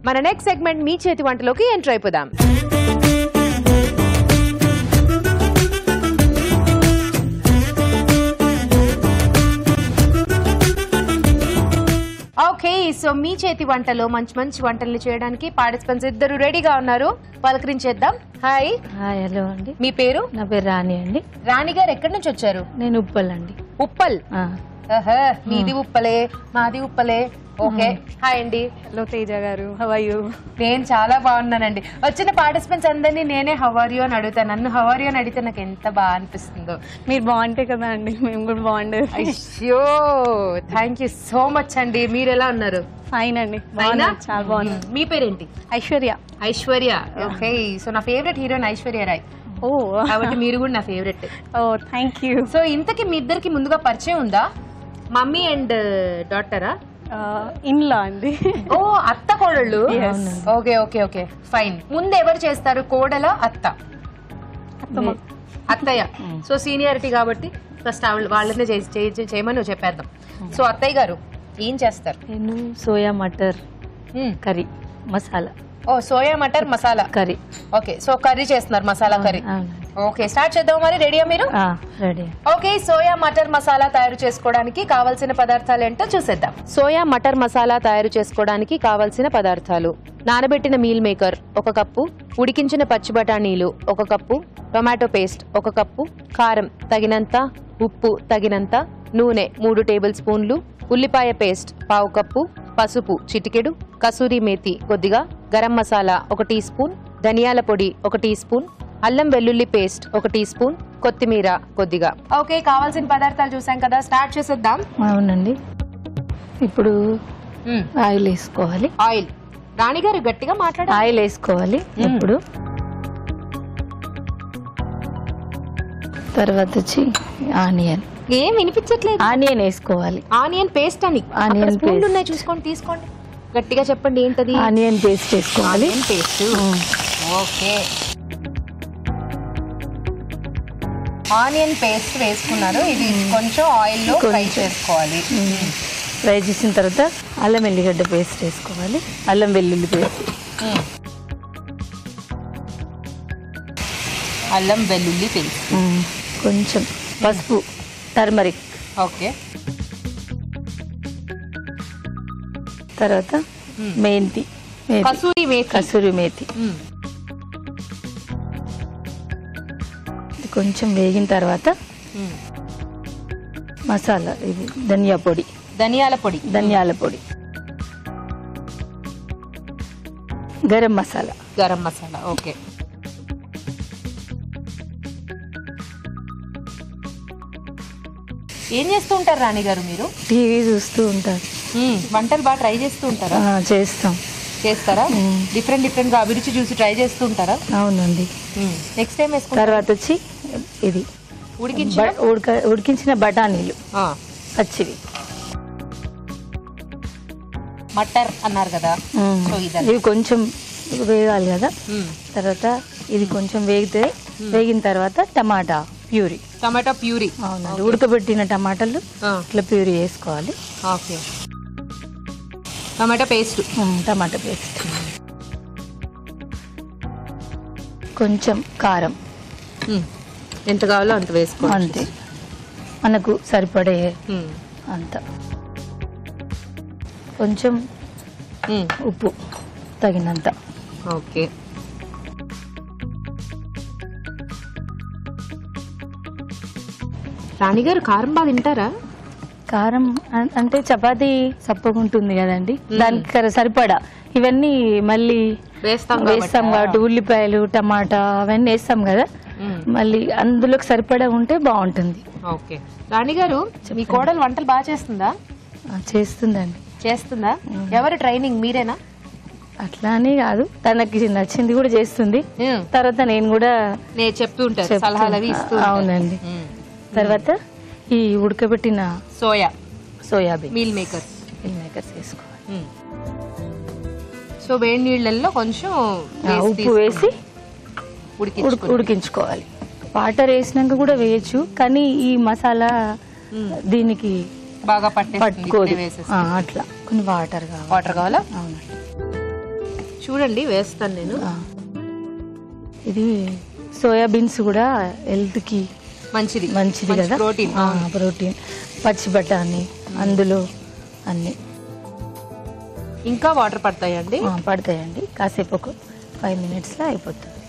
మన next segment మీ చేతి వంటలోకి enter అయిపోదాం. ఓకే, సో మీ చేతి వంటలో మంచి మంచి వంటలు చేయడానికి పార్టిసిపెంట్స్ ఇద్దరు రెడీగా ఉన్నారు. పలకరించేద్దాం. హాయ్. హాయ్, హలో అండి. మీ పేరు? నా పేరు రాణి అండి. రాణి గారు ఎక్కడి నుంచి వచ్చారు? నేను ఉప్పల్ అండి. ఉప్పల్. మీది ఉప్పలే, మాది ఉప్పలే. ఓకే, హాయ్ అండి. హలో తేజ గారు, హౌ ఆర్ యు? నేను చాలా బాగున్నానండి. వచ్చిన పార్టిసిపెంట్స్ అందరినీ నేనే హౌ ఆర్ యు అని అడుగుతాను. నన్ను హౌ ఆర్ యు అని అడిగితే నాకు ఎంత బాగా అనిపిస్తుందో. మీరు బాగుంటే కదా అండి, మేము కూడా బాగుండేది. అయ్యో, థ్యాంక్ యూ సో మచ్ అండి. మీరు ఎలా ఉన్నారు? ఫైన్ అండి, చాలా బాగున్నా. మీ పేరేంటి? ఐశ్వర్య. ఐశ్వర్య. ఓకే, సో నా ఫేవరెట్ హీరోయిన్ ఐశ్వర్య రాయ్. ఓ, కాబట్టి మీరు కూడా నా ఫేవరెట్. ఓ థ్యాంక్ యూ. సో ఇంతకీ మీ ఇద్దరికి ముందుగా పరిచయం ఉందా? Mummy and డాటరా? ఇన్లా అండి. ఓ, అత్త కోడళ్ళు. Okay okay okay, fine. ముందు ఎవరు చేస్తారు, కోడల అత్త? అత్తయ్య. సో సీనియారిటీ కాబట్టి ఫస్ట్ వాళ్ళనే చేయమని నువ్వు చెప్పేద్దాం. సో అత్తయ్య గారు ఏం చేస్తారు? నేను సోయా మటర్ కర్రీ మసాలా. ఓ, soya matar masala curry. Okay, so curry చేస్తున్నారు, మసాలా కర్రీ. ఓకే, స్టార్ట్ చేద్దాం మరి. రెడీయా మీరు? Ready. Okay, soya matar masala తయారు చేసుకోవడానికి కావాల్సిన పదార్థాలు ఏంటో చూసేద్దాం. సోయా మటర్ మసాలా తయారు చేసుకోవడానికి కావాల్సిన పదార్థాలు: నానబెట్టిన మీల్ మేకర్ 1 కప్పు, ఉడికించిన పచ్చి బఠానీలు 1 కప్పు, టొమాటో పేస్ట్ 1 కప్పు, కారం తగినంత, ఉప్పు తగినంత, నూనె 3 టేబుల్ స్పూన్లు, ఉల్లిపాయ పేస్ట్ 1/2 కప్పు, పసుపు చిటికెడు, కసూరి మేతి కొద్దిగా, గరం మసాలా 1 టీ స్పూన్, ధనియాల పొడి 1 టీ స్పూన్, అల్లం వెల్లుల్లి పేస్ట్ 1 టీ స్పూన్, కొత్తిమీర కొద్దిగా. ఓకే, కావాల్సిన పదార్థాలు చూసాం కదా, స్టార్ట్ చేసేద్దాం. అవునండి. ఇప్పుడు ఆయిల్ వేసుకోవాలి. ఆయిల్. రాణి గారు గట్టిగా మాట్లాడాలి. ఆయిల్ వేసుకోవాలి. ఇప్పుడు తర్వాత వచ్చి ఆనియన్. ఏం వినిపించట్లేదు. ఆనియన్ వేసుకోవాలి. ఆనియన్ పేస్ట్ అని. ఆనియన్ పేస్ట్ ఉన్నాయి, చూసుకోండి, తీసుకోండి. గట్టిగా చెప్పండి ఏంటది? ఆనియన్ పేస్ట్ వేసుకోవాలి. పేస్ట్. ఓకే, ఆనియన్ పేస్ట్ వేసుకున్నారు. ఇది కొంచెం ఆయిల్ లో ఫ్రై చేసుకోవాలి. ఫ్రై చేసిన తర్వాత అల్లం వెల్లిగడ్డ పేస్ట్ వేసుకోవాలి. అల్లం వెల్లుల్లి పేస్ట్. అల్లం వెల్లుల్లి పేస్ట్. కొంచెం పసుపు, టర్మరిక్. ఓకే, తర్వాత మెంతి, కసూరి మేతి. కొంచెం వేగిన తర్వాత మసాలా, ఇది ధనియాల పొడి, గరం మసాలా. ఓకే, ఏం చేస్తూ ఉంటారు రాణి గారు మీరు? టీవీ చూస్తూ ఉంటారు. వంటలు బాగా ట్రై చేస్తూ ఉంటారా? చేస్తారా? డిఫరెంట్ గా అభిరుచి చూసి ట్రై చేస్తూ ఉంటారా? అవునండి. నెక్స్ట్ టైం వేసుకుంటారు. తర్వాత వచ్చి ఇది ఉడికించిన బఠానీలు పచ్చివి. మటర్ అన్నారు కదా, ఇవి కొంచెం వేగాలి కదా. తర్వాత ఇది కొంచెం వేగిన తర్వాత టమాటా ప్యూరీ. అవునండి, ఉడకబెట్టిన టమాటాలు ఇట్లా ప్యూరీ వేసుకోవాలి. ఓకే, టమాటా పేస్ట్. కొంచెం కారం, ఎంత కావాలో అంత వేసుకోవాలి. అంతే, మనకు సరిపడే అంత. కొంచెం ఉప్పు తగినంత. ఓకే, రాణి గారు కారం బాగా తింటారా? కారం అంటే చపాతీ సప్పగుంటుంది కదండి, దానికి సరిపడా. ఇవన్నీ మళ్ళీ వేస్తాం కాబట్టి ఉల్లిపాయలు, టమాటా అవన్నీ వేస్తాం కదా, మళ్ళీ అందులోకి సరిపడా ఉంటే బాగుంటుంది. ఓకే, రాణి గారు మీ కోడలు వంటలు బాగా చేస్తుందా? చేస్తుందా? ఎవరు ట్రైనింగ్, మీరేనా? అట్లా అని కాదు, తనకి నచ్చింది కూడా చేస్తుంది. తర్వాత నేను కూడా చెప్తూ ఉంటాను, సలహాలు అవి ఇస్తూ. అవునండి. తర్వాత ఈ ఉడకబెట్టిన సోయాబీన్ మీల్ మేకర్స్ వేసుకోవాలి. సో వేడి నీళ్ళల్లో కొంచెం ఉప్పు వేసి ఉడికించుకోవాలి. వాటర్ వేసినాక కూడా వేయచ్చు, కానీ ఈ మసాలా దీనికి బాగా పట్టుకోదు. అట్లా కొన్ని వాటర్ కావాలా? అవునండి. చూడండి వేస్తాను నేను. ఇది సోయాబీన్స్ కూడా హెల్త్ కి మంచిది కదా, ప్రోటీన్. పచ్చి బఠానీ అందులో అన్ని. ఇంకా వాటర్ పడతాయండి? పడతాయండి. కాసేపు ఒక 5 minutes లో అయిపోతుంది.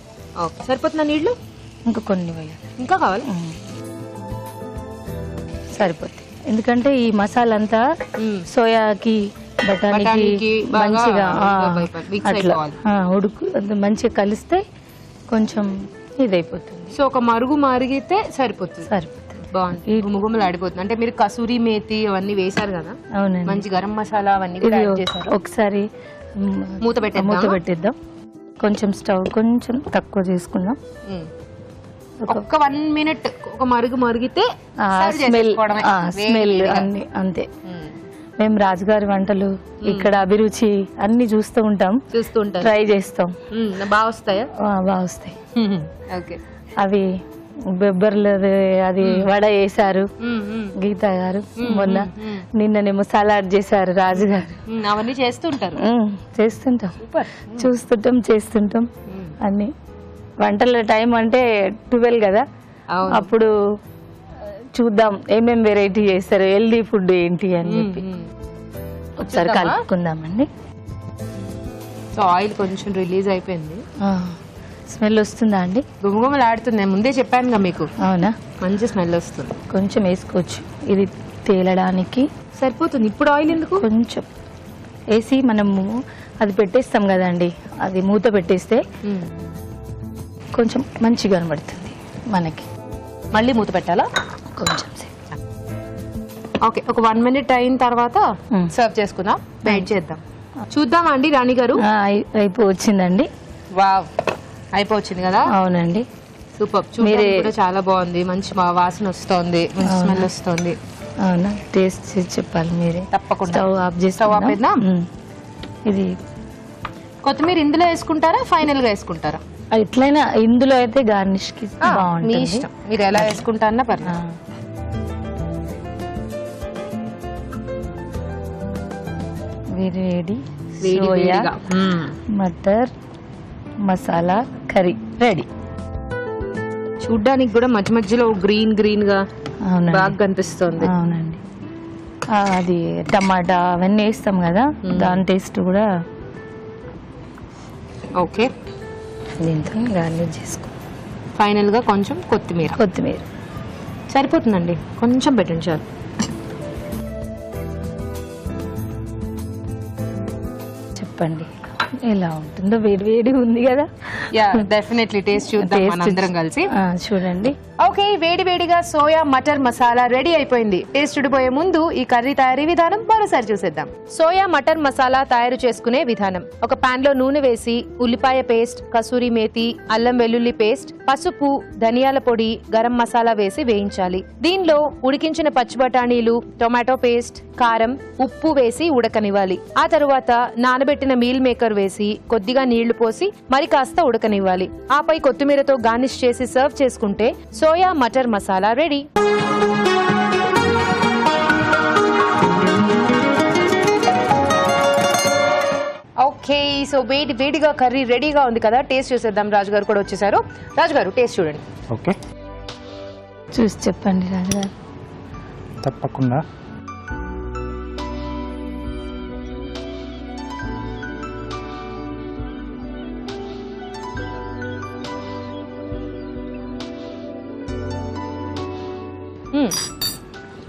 ఓకే, సరిపోతుందా నీళ్లు? ఇంకా కొన్ని వేయాలి. ఇంకా కావాలి? సరిపోతుంది. ఎందుకంటే ఈ మసాలా అంతా సోయాకి బఠానీకి మంచిగా అట్లా ఉడుకు మంచిగా కలిస్తే కొంచెం ఇదైపోతుంది. సో ఒక మరుగు మరిగితే సరిపోతుంది. బాగుంది, గుమగుమలు ఆడిపోతుంది. అంటే మీరు కసూరి మేతి అవన్నీ వేశారు కదా. అవునండి. మంచి గరం మసాలా అవన్నీ చేశారు. ఒకసారి మూత పెట్టేద్దాం. కొంచెం స్టవ్ కొంచెం తక్కువ చేసుకుందాం. ఒక్క 1 minute ఒక మరుగు మరిగితే స్మెల్ అన్ని అంతే. మేము రాజుగారి వంటలు ఇక్కడ అభిరుచి అన్ని చూస్తూ ఉంటాం, ట్రై చేస్తాం. బాగా వస్తాయా? బాగా వస్తాయి. అవి బెబ్బర్లు అది వడ వేసారు గీత గారు, మొన్న నిన్ననేమో సలాడ్ చేశారు రాజుగారు. అవన్నీ చేస్తుంటాం, చేస్తుంటాం అన్ని. వంటల టైం అంటే 12 కదా, అప్పుడు చూద్దాం ఏమేం వెరైటీ చేస్తారు, హెల్దీ ఫుడ్ ఏంటి అని చెప్పి ఒకసారి కలుపుకుందామండి. సో ఆయిల్ కొంచెం రిలీజ్ అయిపోయింది. స్మెల్ వస్తుందా అండి? గుమగుమలు ఆడుతుంది, ముందే చెప్పాను మీకు. అవునా? మంచి స్మెల్ వస్తుంది. కొంచెం వేసుకోవచ్చు, ఇది తేలడానికి సరిపోతుంది. ఇప్పుడు ఆయిల్ ఎందుకు? కొంచెం వేసి మనము అది పెట్టేస్తాం కదండి, అది మూత పెట్టేస్తే కొంచెం మంచిగా కనబడుతుంది మనకి. మళ్ళీ మూత పెట్టాలా? కొంచెం. ఓకే, ఒక 1 minute అయిన తర్వాత సర్వ్ చేసుకుందాం. వెయిట్ చేద్దాం. చూద్దామా అండి రాణి గారు? అయిపోవచ్చిందండి. వావ్, అయిపోవచ్చింది కదా. అవునండి, సూపర్. చూడడానికి కూడా చాలా బాగుంది, మంచి వాసన వస్తుంది, మంచి స్మెల్ వస్తుంది. అవునా? టేస్ట్ చేసి చెప్పాలి మీరే. తప్పకుండా. స్టవ్ ఆఫ్ చేస్తా. ఇది కొత్తిమీర ఇందులో వేసుకుంటారా, ఫైనల్ గా వేసుకుంటారా? ఎట్లయినా ఇందులో అయితే గార్నిష్ కి బాగుంటుంది. మీ ఇష్టం, మీరు ఎలా వేసుకుంటారన్నా పర్లేదు. వేడి soya matar masala curry ready. చూడ్డానికి కూడా మధ్య మధ్యలో గ్రీన్ గా బాగా కనిపిస్తుంది. అవునండి, అది టమాటా అవన్నీ వేస్తాం కదా, దాని టేస్ట్ కూడా. ఓకే, దీంతో గార్నిష్ చేసుకో. ఫైనల్ గా కొంచెం కొత్తిమీర సరిపోతుందండి, కొంచెం పెట్టండి చాలు. చెప్పండి ఎలా ఉంటుందో. వేడిగా ఉంది కదా. డెఫినెట్లీ టేస్ట్ చూద్దాం మనందరం కలిసి. చూడండి. ఓకే, వేడిగా సోయా మటర్ మసాలా రెడీ అయిపోయింది. టేస్ట్ చూడిపోయే ముందు ఈ కర్రీ తయారీ విధానం మరోసారి చూసేద్దాం. సోయా మటర్ మసాలా తయారు చేసుకునే విధానం: ఒక పాన్ లో నూనె వేసి ఉల్లిపాయ పేస్ట్, కసూరి మేతి, అల్లం వెల్లుల్లి పేస్ట్, పసుపు, ధనియాల పొడి, గరం మసాలా వేసి వేయించాలి. దీనిలో ఉడికించిన పచ్చి బఠానీలు, టొమాటో పేస్ట్, కారం, ఉప్పు వేసి ఉడకనివ్వాలి. ఆ తరువాత నానబెట్టిన మీల్ మేకర్ వేసి కొద్దిగా నీళ్లు పోసి మరి కాస్త ఉడకనివ్వాలి. ఆపై కొత్తిమీరతో గార్నిష్ చేసి సర్వ్ చేసుకుంటే soya matar masala ready. Okay, so వేడిగా కర్రీ రెడీగా ఉంది కదా, టేస్ట్ చూసేద్దాం. రాజుగారు కూడా వచ్చేసారు. రాజుగారు టేస్ట్ చూడండి. ఓకే, చూసి చెప్పండి రాజుగారు. తప్పకుండా.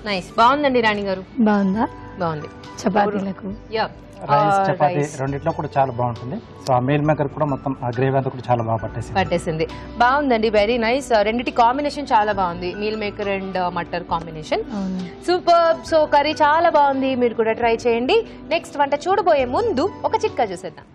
నైస్, బాగుందండి రాణి గారు. బాగుందా? బాగుంది. చపాతీలకు రైస్ చపాతీ రెండిట్లో కూడా చాలా బాగుంటుంది. సో ఆ మీల్ మేకర్ కూడా మొత్తం ఆ గ్రేవీ అంతా కూడా చాలా బాగా పట్టేసింది. బాగుందండి, వెరీ నైస్. రెండిటి కాంబినేషన్ చాలా బాగుంది, meal maker and matar combination super. So curry చాలా బాగుంది, మీరు కూడా ట్రై చేయండి. నెక్స్ట్ వంట చూడబోయే ముందు ఒక చిట్కా చూసేద్దాం.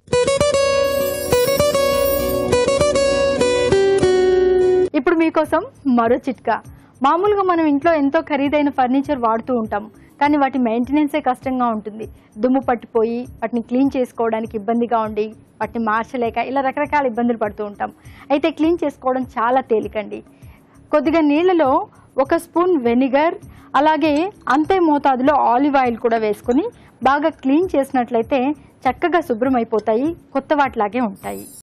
ఇప్పుడు మీకోసం మరో చిట్కా. మామూలుగా మనం ఇంట్లో ఎంతో ఖరీదైన ఫర్నిచర్ వాడుతూ ఉంటాం, కానీ వాటి మెయింటెనెన్సే కష్టంగా ఉంటుంది. దుమ్ము పట్టిపోయి వాటిని క్లీన్ చేసుకోవడానికి ఇబ్బందిగా ఉండి వాటిని మార్చలేక ఇలా రకరకాల ఇబ్బందులు పడుతూ ఉంటాం. అయితే క్లీన్ చేసుకోవడం చాలా తేలికండి. కొద్దిగా నీళ్ళలో 1 స్పూన్ వెనిగర్, అలాగే అంతే మోతాదులో ఆలివ్ ఆయిల్ కూడా వేసుకుని బాగా క్లీన్ చేసినట్లయితే చక్కగా శుభ్రం అయిపోతాయి, కొత్త వాటిలాగే ఉంటాయి.